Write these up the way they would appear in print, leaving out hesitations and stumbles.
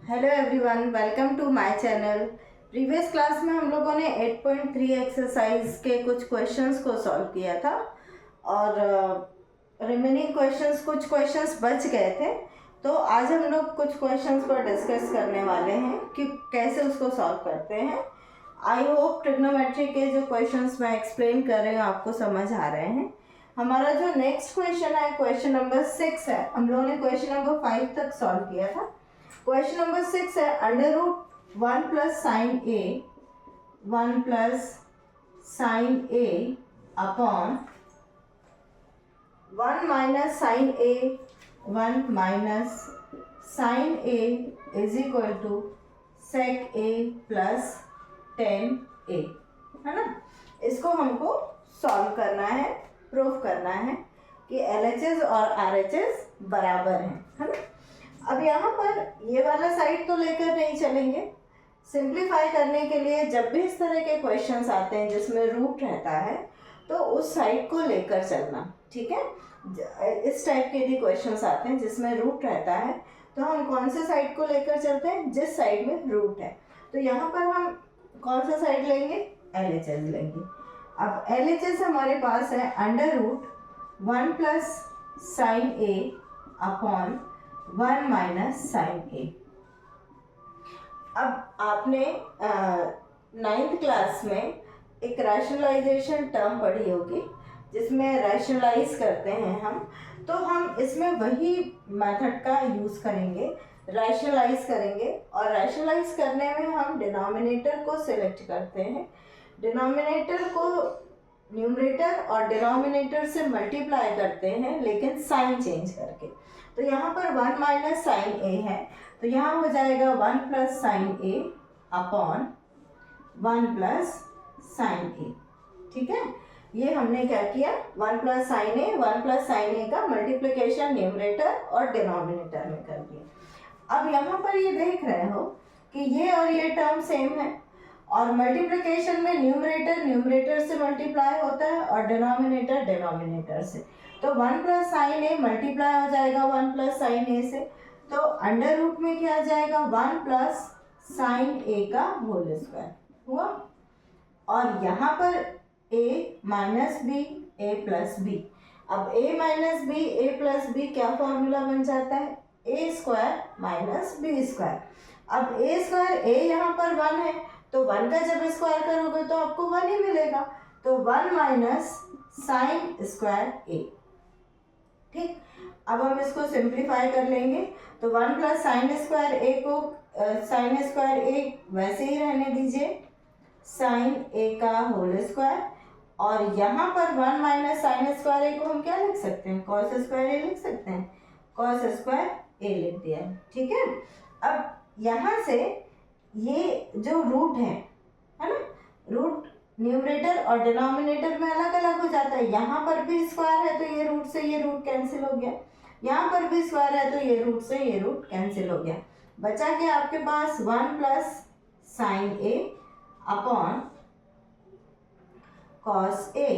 Hello everyone, welcome to my channel. Previous class में हम लोगों ने 8.3 एक्सरसाइज के कुछ क्वेश्चंस को सॉल्व किया था और रिमेनिंग क्वेश्चंस कुछ क्वेश्चंस बच गए थे। तो आज हम लोग कुछ क्वेश्चंस पर डिस्कस करने वाले हैं कि कैसे उसको सॉल्व करते हैं। आई होप ट्रिग्नोमेट्री के जो क्वेश्चंस मैं एक्सप्लेन कर रही हूँ आपको समझ आ रहे हैं। हमारा जो नेक्स्ट क्वेश्चन है क्वेश्चन नंबर 6 है। हम लोगों ने क्वेश्चन नंबर 5 तक सॉल्व किया था। क्वेश्चन नंबर 6 है √1 plus sin A 1 plus sin A upon 1 minus sin A 1 minus sin A is equal to sec A plus 10a, है ना। इसको हमको सॉल्व करना है, प्रूफ करना है कि LHS और RHS बराबर हैं, है ना। अब यहाँ पर ये वाला साइड तो लेकर नहीं चलेंगे। सिंप्लीफाई करने के लिए जब भी इस तरह के क्वेश्चंस आते हैं जिसमें रूट रहता है तो उस साइड को लेकर चलना, ठीक है। इस टाइप के यदि क्वेश्चंस आते हैं जिसमें रूट रहता है तो हम कौन से साइड को लेकर चलते हैं? जिस साइड में रूट है। तो यहाँ पर हम कौन सा साइड लेंगे? LHS लेंगे। अब LHS हमारे पास है √1 plus sin A upon 1 minus sin ए। अब आपने 9th क्लास में एक रैशनलाइजेशन टर्म पढ़ी होगी जिसमें रैशनलाइज करते हैं हम। तो हम इसमें वही मेथड का यूज़ करेंगे, रैशनलाइज करेंगे। और रैशनलाइज करने में हम डिनोमिनेटर को सिलेक्ट करते हैं। डिनोमिनेटर को न्यूमरेटर और डिनोमिनेटर से मल्टीप्लाई करते हैं लेकिन साइन चेंज करके। तो यहाँ पर 1 माइनस साइन ए है तो यहाँ हो जाएगा 1 plus sin A upon 1 plus sin ए, ठीक है। ये हमने क्या किया? 1 plus sin A 1 plus sin ए का मल्टीप्लिकेशन न्यूमरेटर और डिनोमिनेटर में कर दिया। अब यहाँ पर ये देख रहे हो कि ये और ये टर्म सेम है और मल्टीप्लिकेशन में न्यूमरेटर से मल्टीप्लाई होता है और डिनोमिनेटर डिनोमिनेटर से। तो 1 प्लस साइन ए मल्टीप्लाई हो जाएगा 1 प्लस साइन ए से। तो अंडर रूट में क्या आ जाएगा? 1 प्लस साइन ए का होल स्क्वायर हुआ। और यहाँ पर a minus B A plus B. अब a minus B A plus B क्या फॉर्मूला बन जाता है? a square minus B square. अब a स्क्वायर a यहाँ पर 1 है तो 1 का जब स्क्वायर करोगे तो आपको 1 ही मिलेगा। तो 1 माइनस साइन स्क्वायर a, ठीक। अब हम इसको सिंप्लीफाई कर लेंगे तो 1 प्लस साइन स्क्वायर ए को साइन स्क्वायर ए वैसे ही रहने दीजिए, साइन ए का होल स्क्वायर। और यहाँ पर 1 माइनस साइन स्क्वायर ए को हम क्या लिख सकते हैं? कॉस स्क्वायर ए लिख सकते हैं। कॉस स्क्वायर ए लिख दिया, ठीक है। अब यहाँ से ये जो रूट है ना, रूट न्यूमरेटर और डिनोमिनेटर में अलग अलग हो जाता है। यहाँ पर भी स्क्वायर है तो ये रूट से ये रूट कैंसिल हो गया, यहाँ पर भी स्क्वायर है तो ये रूट से ये रूट कैंसिल हो गया। बचा के आपके पास 1 plus sin A upon cos A.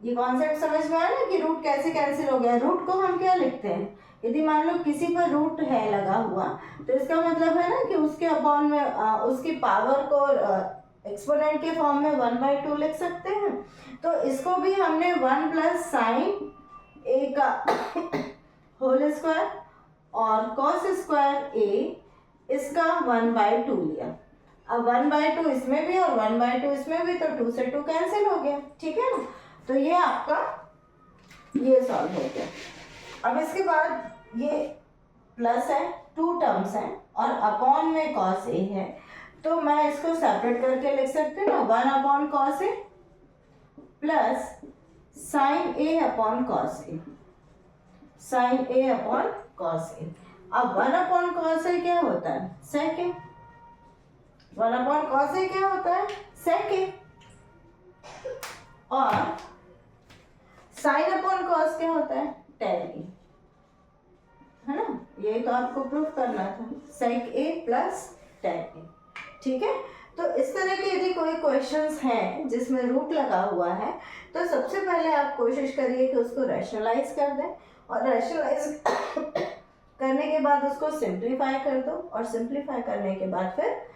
ये कॉन्सेप्ट समझ में आया ना कि रूट कैसे कैंसिल हो गया। रूट को हम क्या लिखते हैं? यदि मान लो किसी पर रूट है लगा हुआ तो इसका मतलब है ना कि उसके अपॉन में उसकी पावर को एक्सपोनेंट के फॉर्म में 1/2 लिख सकते हैं। तो इसको भी हमने 1 प्लस साइन ए का होल स्क्वायर और कॉस स्क्वायर ए इसका 1/2 लिया। अब 1/2 इसमें भी और 1/2 इसमें भी तो 2 से 2 कैंसिल हो गया, ठीक है ना। तो ये आपका ये सॉल्व हो गया। अब इसके बाद ये प्लस है, 2 टर्म्स हैं और अपॉन में कॉस ए है तो मैं इसको सेपरेट करके लिख सकती हूँ ना, 1 upon cos A plus sin A upon cos A, sign A upon cos A. अब 1 अपॉन कॉस ए क्या होता है? सेक ए। 1 अपॉन कॉस ए क्या होता है? सेक ए। और साइन अपॉन कॉस क्या होता है? टेन ए, है ना। ये तो आपको प्रूफ करना था, सेक ए प्लस टेन ए, ठीक है। तो इस तरह के यदि कोई क्वेश्चंस हैं जिसमें रूट लगा हुआ है तो सबसे पहले आप कोशिश करिए कि उसको रैशनलाइज कर दें। और रैशनलाइज करने के बाद उसको सिंप्लीफाई कर दो, और सिंप्लीफाई करने के बाद फिर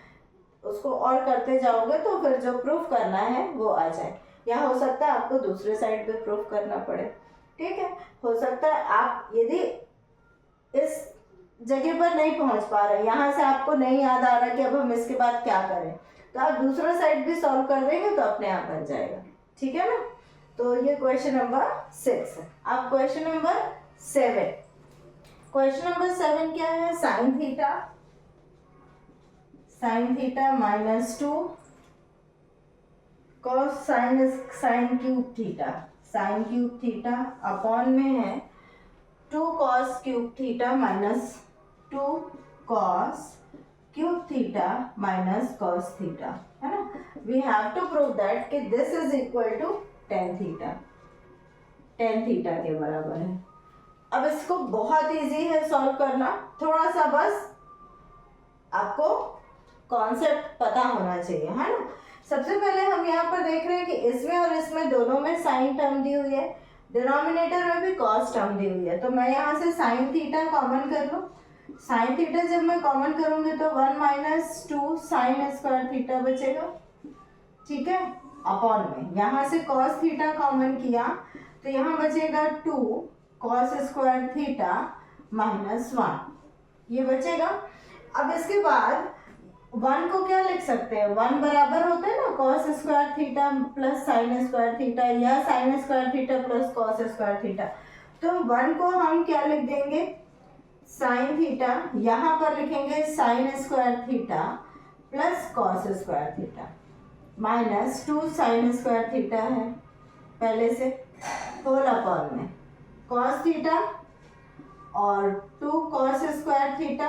उसको और करते जाओगे तो फिर जो प्रूफ करना है वो आ जाए। या हो सकता है आपको दूसरे साइड पे प्रूफ करना पड़े, ठीक है। हो सकता है आप यदि इस जगह पर नहीं पहुंच पा रहे, यहाँ से आपको नहीं याद आ रहा कि अब हम इसके बाद क्या करें, तो आप दूसरा साइड भी सॉल्व कर देंगे तो अपने आप बन जाएगा, ठीक है ना। तो ये क्वेश्चन नंबर 6 है। अब क्वेश्चन नंबर 7, क्वेश्चन नंबर 7 क्या है, sine theta -2 cos sine cube theta upon में है 2 cos cube theta minus 2 cos cube theta minus cos theta, है ना। We have to prove that कि this is equal to tan theta के बराबर है। अब इसको बहुत इजी है सॉल्व करना, थोड़ा सा बस आपको कॉन्सेप्ट पता होना चाहिए, है ना। सबसे पहले हम यहाँ पर देख रहे हैं कि इसमें और इसमें दोनों में साइन टर्म दी हुई है, डिनोमिनेटर में भी कॉस टर्म दी हुई है, तो मैं यहाँ से साइन थीटा कॉमन कर लूँ। साइन थीटा जब मैं कॉमन करूँगी तो 1 - 2 साइन स्क्वायर थीटा बचेगा, ठीक है, अपॉन में यहाँ से कॉस थीटा कॉमन किया तो यहाँ बचेगा 2 कॉस स्क्वायर थीटा -1, ये बचेगा। अब इसके बाद 1 को क्या लिख सकते हैं, 1 बराबर होता है ना cos square theta plus sine square theta, या sine square theta plus cos square theta. तो 1 को हम क्या लिख देंगे, साइन थीटा, यहाँ पर लिखेंगे sign square theta plus cos square theta -2 sign square theta है पहले से, होल अपॉन में कॉस थीटा और 2 कॉस स्क्वायर थीटा।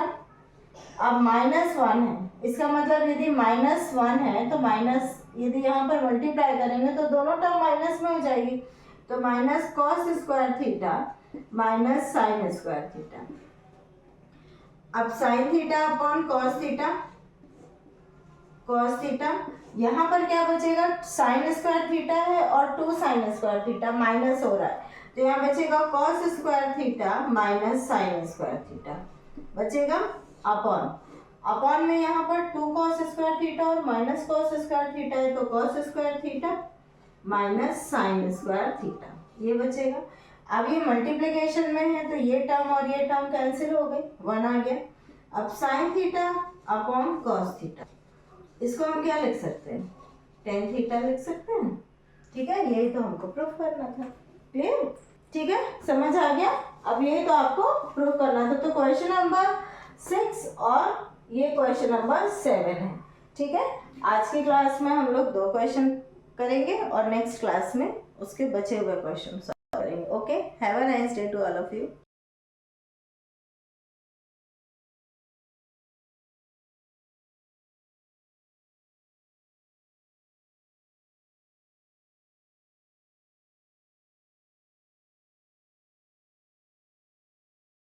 अब -1 है, इसका मतलब यदि -1 है तो माइनस, यदि यहाँ पर मल्टीप्लाई करेंगे तो दोनों टर्म माइनस में हो जाएगी, तो minus cos square theta minus sine square theta. अब sine theta upon cos theta, यहाँ पर क्या बचेगा, साइन स्क्वायर थीटा है और 2 साइन स्क्वायर थीटा माइनस हो रहा है, तो यहाँ बचेगा cos square theta minus sine square theta बचेगा, अपॉन में यहाँ पर 2 कॉस स्क्वायर थीटा और माइनस कॉस स्क्वायर थीटा है, तो cos square theta minus sine square theta, ये बचेगा। अब ये मल्टीप्लिकेशन में है तो ये टर्म और ये टर्म कैंसिल हो गए, 1 आ गया। अब sine theta upon cos theta, इसको हम क्या लिख सकते हैं, tan थीटा लिख सकते हैं, ठीक है। यही तो हमको प्रूफ करना था, क्लियर, ठीक है, समझ आ गया। अब यही तो आपको प्रूफ करना था। तो क्वेश्चन नंबर 6 और ये क्वेश्चन नंबर 7 है, ठीक है। आज की क्लास में हम लोग 2 क्वेश्चन करेंगे और नेक्स्ट क्लास में उसके बचे हुए क्वेश्चन सॉल्व करेंगे। Okay, have a nice day to all of you.